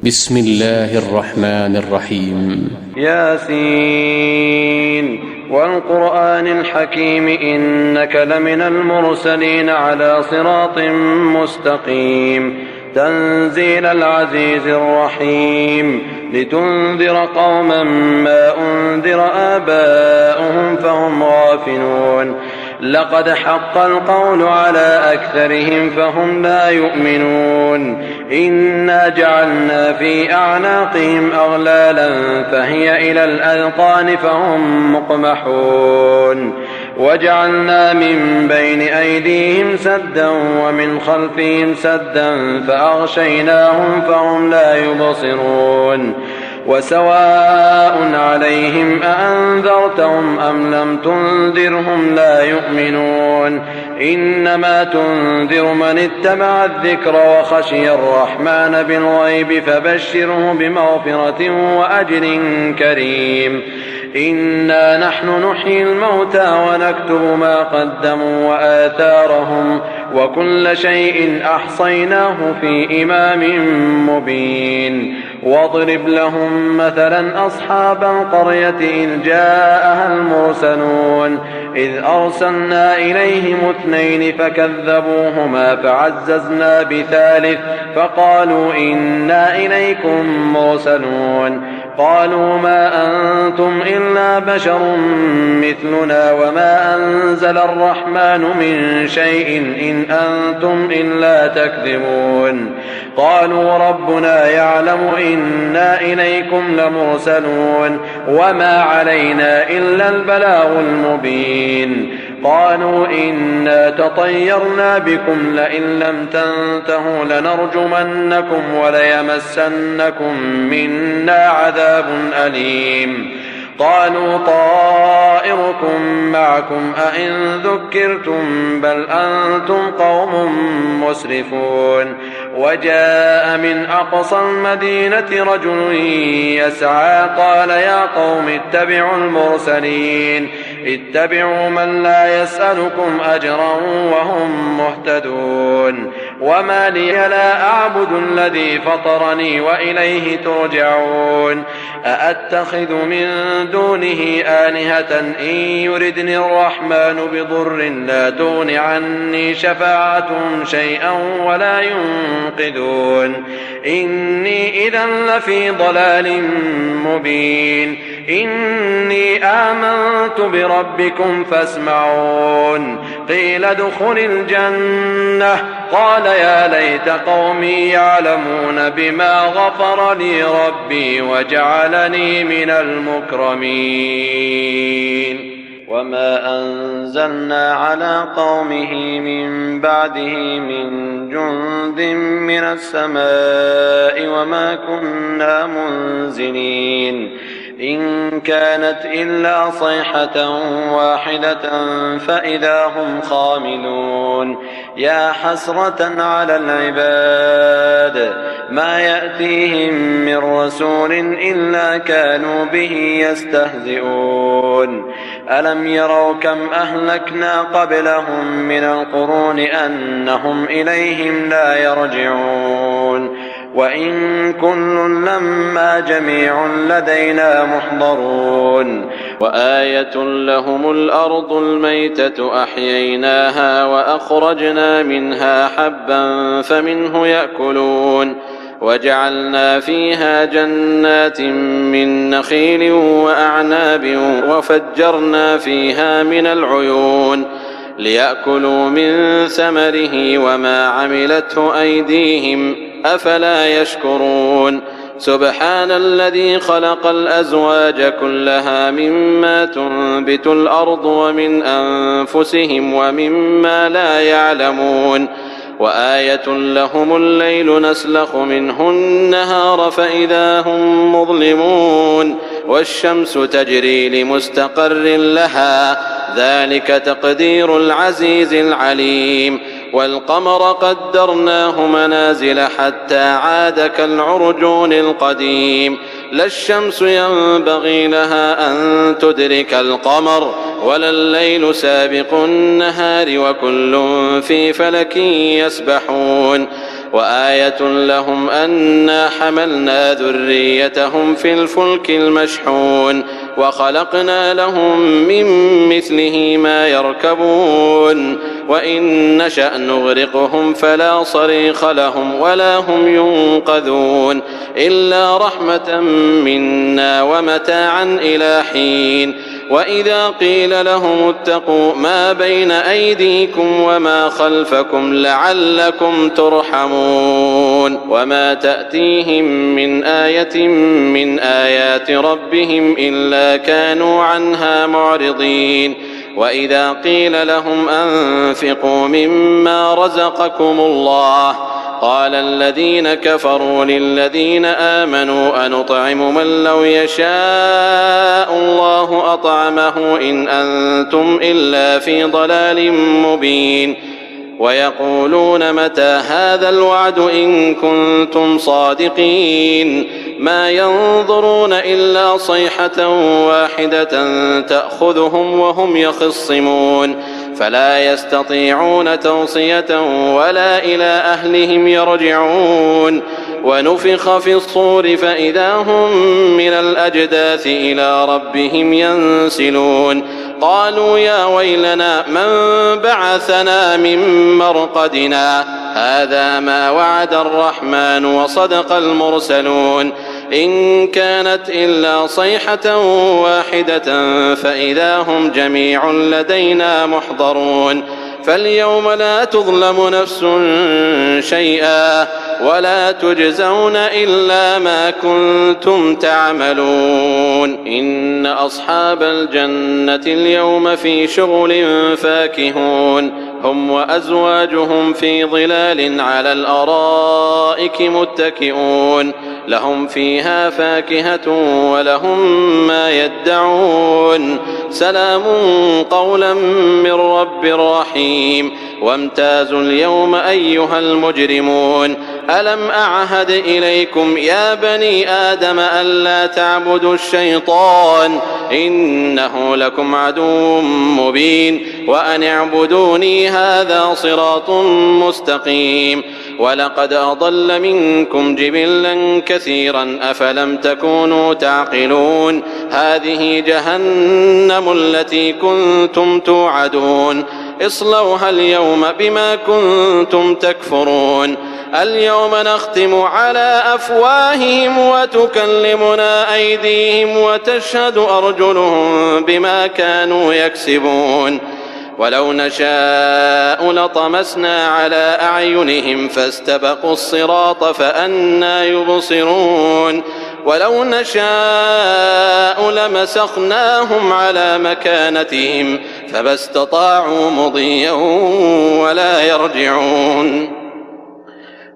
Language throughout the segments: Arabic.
بسم الله الرحمن الرحيم. ياسين والقرآن الحكيم إنك لمن المرسلين على صراط مستقيم تنزيل العزيز الرحيم لتنذر قوما ما أنذر آباؤهم فهم غافلون لقد حق القول على أكثرهم فهم لا يؤمنون إنا جعلنا في أعناقهم أغلالا فهي إلى الأذقان فهم مقمحون وجعلنا من بين أيديهم سدا ومن خلفهم سدا فأغشيناهم فهم لا يبصرون وسواء عليهم أأنذرتهم أم لم تنذرهم لا يؤمنون إنما تنذر من اتبع الذكر وخشي الرحمن بالغيب فبشره بمغفرة وأجر كريم إنا نحن نحيي الموتى ونكتب ما قدموا وآثارهم وكل شيء أحصيناه في إمام مبين واضرب لهم مثلا أصحاب القرية إذ جاءها المرسلون إذ أرسلنا إليهم 2 فكذبوهما فعززنا بثالث فقالوا إنا إليكم مرسلون قالوا ما أنتم إلا بشر مثلنا وما أنزل الرحمن من شيء إن أنتم إلا تكذبون قالوا ربنا يعلم إنا إليكم لمرسلون وما علينا إلا البلاغ المبين قالوا إنا تطيرنا بكم لئن لم تنتهوا لنرجمنكم وليمسنكم منا عذاب أليم قالوا طائركم معكم أئن ذكرتم بل أنتم قوم مسرفون وجاء من أقصى المدينة رجل يسعى قال يا قوم اتبعوا المرسلين اتبعوا من لا يسألكم أجرا وهم مهتدون وما لي لا أعبد الذي فطرني وإليه ترجعون أأتخذ من دونه آلهة إن يردني الرحمن بضر لا تغن عني شفاعتهم شيئا ولا ينقذون إني إذا لفي ضلال مبين إني آمنت بربكم فاسمعون قيل ادخل الجنة قال يا ليت قومي يعلمون بما غفر لي ربي وجعلني من المكرمين وما أنزلنا على قومه من بعده من جند من السماء وما كنا منزلين إن كانت إلا صيحة واحدة فإذا هم خامدون يا حسرة على العباد ما يأتيهم من رسول إلا كانوا به يستهزئون ألم يروا كم أهلكنا قبلهم من القرون أنهم إليهم لا يرجعون وإن كل لما جميع لدينا محضرون وآية لهم الأرض الميتة أحييناها وأخرجنا منها حبا فمنه يأكلون وجعلنا فيها جنات من نخيل وأعناب وفجرنا فيها من العيون ليأكلوا من ثمره وما عملته أيديهم أفلا يشكرون سبحان الذي خلق الأزواج كلها مما تنبت الأرض ومن أنفسهم ومما لا يعلمون وآية لهم الليل نسلخ منه النهار فإذا هم مظلمون والشمس تجري لمستقر لها ذلك تقدير العزيز العليم والقمر قدرناه منازل حتى عاد كالعرجون القديم لا الشمس ينبغي لها أن تدرك القمر ولا الليل سابق النهار وكل في فلك يسبحون وآية لهم أنا حملنا ذريتهم في الفلك المشحون وخلقنا لهم من مثله ما يركبون وإن نشأ نغرقهم فلا صريخ لهم ولا هم ينقذون إلا رحمة منا ومتاعا إلى حين. وإذا قيل لهم اتقوا ما بين أيديكم وما خلفكم لعلكم ترحمون وما تأتيهم من آية من آيات ربهم إلا كانوا عنها معرضين. وإذا قيل لهم أنفقوا مما رزقكم الله قال الذين كفروا للذين آمنوا أنطعم من لو يشاء الله أطعمه إن أنتم إلا في ضلال مبين. ويقولون متى هذا الوعد إن كنتم صادقين ما ينظرون إلا صيحة واحدة تأخذهم وهم يخصمون فلا يستطيعون توصية ولا إلى أهلهم يرجعون. ونفخ في الصور فإذا هم من الأجداث إلى ربهم ينسلون قالوا يا ويلنا من بعثنا من مرقدنا هذا ما وعد الرحمن وصدق المرسلون إن كانت إلا صيحة واحدة فإذا هم جميع لدينا محضرون. فاليوم لا تظلم نفس شيئا ولا تجزون إلا ما كنتم تعملون. إن أصحاب الجنة اليوم في شغل فاكهون هم وأزواجهم في ظلال على الأرائك متكئون لهم فيها فاكهة ولهم ما يدعون سلام قولا من رب رحيم. وامتازوا اليوم أيها المجرمون ألم أعهد إليكم يا بني آدم ألا تعبدوا الشيطان إنه لكم عدو مبين وأن اعبدوني هذا صراط مستقيم. ولقد أضل منكم جبلا كثيرا أفلم تكونوا تعقلون هذه جهنم التي كنتم توعدون اصلوها اليوم بما كنتم تكفرون. اليوم نختم على أفواههم وتكلمنا أيديهم وتشهد أرجلهم بما كانوا يكسبون. ولو نشاء لطمسنا على أعينهم فاستبقوا الصراط فأنى يبصرون. ولو نشاء لمسخناهم على مكانتهم فما استطاعوا مضيا ولا يرجعون.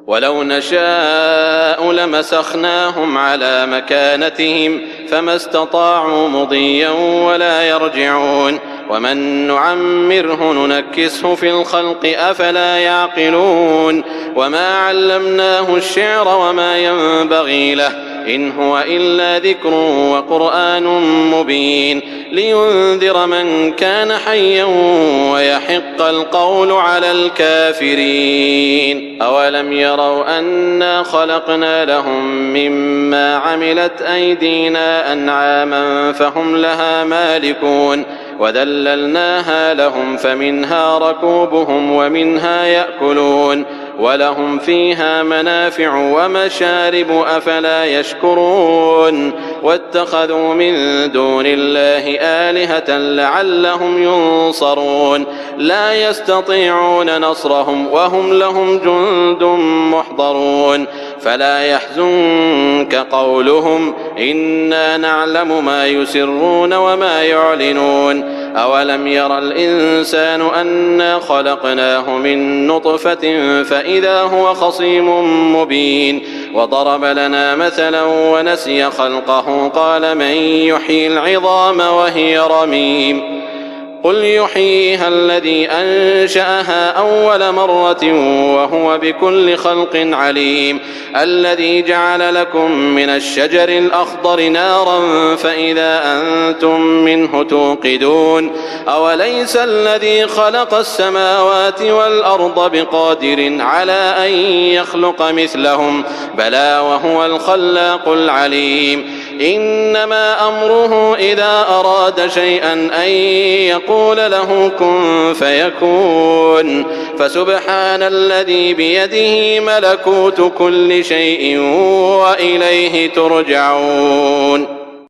ولو نشاء لمسخناهم على مكانتهم فما استطاعوا مضيا ولا يرجعون. ومن نعمره ننكسه في الخلق أفلا يعقلون. وما علمناه الشعر وما ينبغي له إن هو إلا ذكر وقرآن مبين لينذر من كان حيا ويحق القول على الكافرين. أولم يروا أنا خلقنا لهم مما عملت أيدينا أنعاما فهم لها مالكون وذللناها لهم فمنها ركوبهم ومنها يأكلون ولهم فيها منافع ومشارب أفلا يشكرون. واتخذوا من دون الله آلهة لعلهم ينصرون لا يستطيعون نصرهم وهم لهم جند محضرون. فلا يحزنك قولهم إنا نعلم ما يسرون وما يعلنون. أولم ير الإنسان أنا خلقناه من نطفة فإذا هو خصيم مبين. وضرب لنا مثلا ونسي خلقه قال من يحيي العظام وهي رميم قل يحييها الذي أنشأها أول مرة وهو بكل خلق عليم الذي جعل لكم من الشجر الأخضر نارا فإذا أنتم منه توقدون أوليس الذي خلق السماوات والأرض بقادر على أن يخلق مثلهم بلى وهو الخلاق العليم إنما أمره إذا أراد شيئا أن يقول له كن فيكون فسبحان الذي بيده ملكوت كل شيء وإليه ترجعون